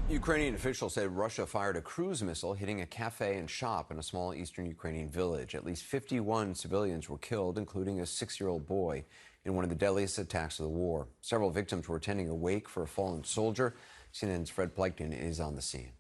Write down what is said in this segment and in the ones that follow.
Ukrainian officials said Russia fired a cruise missile hitting a cafe and shop in a small eastern Ukrainian village. At least 51 civilians were killed, including a 6-year-old boy, in one of the deadliest attacks of the war. Several victims were attending a wake for a fallen soldier. CNN's Fred Pleitgen is on the scene.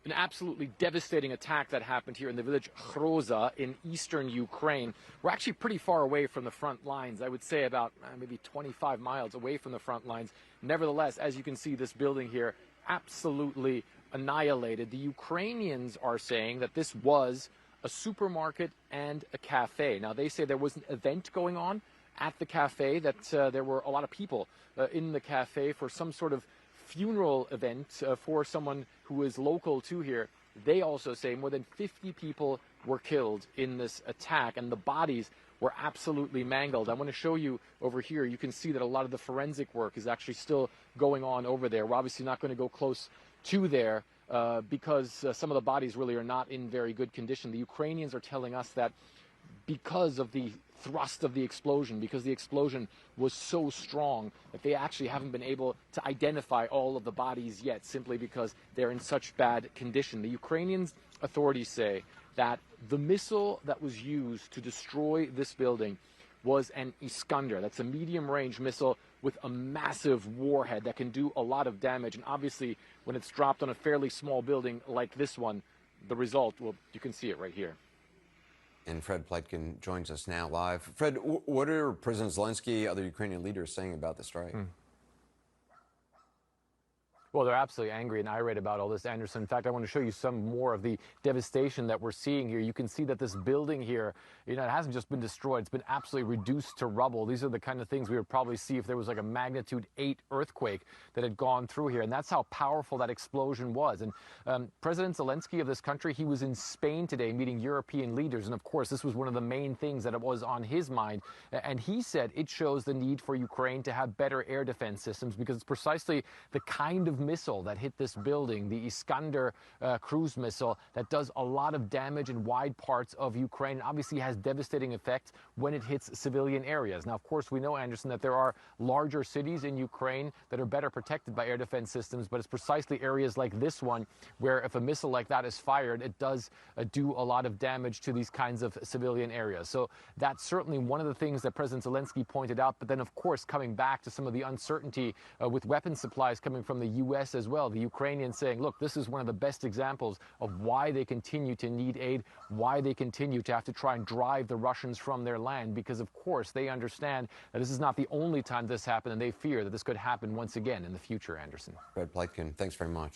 An absolutely devastating attack that happened here in the village Khroza in eastern Ukraine. We're actually pretty far away from the front lines. I would say about maybe 25 miles away from the front lines. Nevertheless, as you can see, this building here absolutely annihilated. The Ukrainians are saying that this was a supermarket and a cafe. Now, they say there was an event going on at the cafe, that there were a lot of people in the cafe for some sort of funeral event for someone who is local to here. They also say more than 50 people were killed in this attack, and the bodies were absolutely mangled. I want to show you over here. You can see that a lot of the forensic work is actually still going on over there. We're obviously not going to go close to there because some of the bodies really are not in very good condition. The Ukrainians are telling us that because of the thrust of the explosion, because the explosion was so strong, that they actually haven't been able to identify all of the bodies yet, simply because they're in such bad condition. The Ukrainian authorities say that the missile that was used to destroy this building was an Iskander. That's a medium-range missile with a massive warhead that can do a lot of damage. And obviously, when it's dropped on a fairly small building like this one, the result, well, you can see it right here. And Fred Pleitgen joins us now live. Fred, what are President Zelensky, other Ukrainian leaders saying about the strike? Well, they're absolutely angry and irate about all this, Anderson. In fact, I want to show you some more of the devastation that we're seeing here. You can see that this building here, it hasn't just been destroyed. It's been absolutely reduced to rubble. These are the kind of things we would probably see if there was like a magnitude 8 earthquake that had gone through here. And that's how powerful that explosion was. And President Zelensky of this country, he was in Spain today meeting European leaders. And of course, this was one of the main things that was on his mind. And he said it shows the need for Ukraine to have better air defense systems, because it's precisely the kind of missile that hit this building, the Iskander cruise missile, that does a lot of damage in wide parts of Ukraine, and obviously has devastating effects when it hits civilian areas. Now, of course, we know, Anderson, that there are larger cities in Ukraine that are better protected by air defense systems, but it's precisely areas like this one where if a missile like that is fired, it does do a lot of damage to these kinds of civilian areas. So that's certainly one of the things that President Zelensky pointed out. But then, of course, coming back to some of the uncertainty with weapon supplies coming from the U.S. as well. The Ukrainians saying, look, this is one of the best examples of why they continue to need aid, why they continue to have to try and drive the Russians from their land, because, of course, they understand that this is not the only time this happened, and they fear that this could happen once again in the future, Anderson. Fred Pleitgen, thanks very much.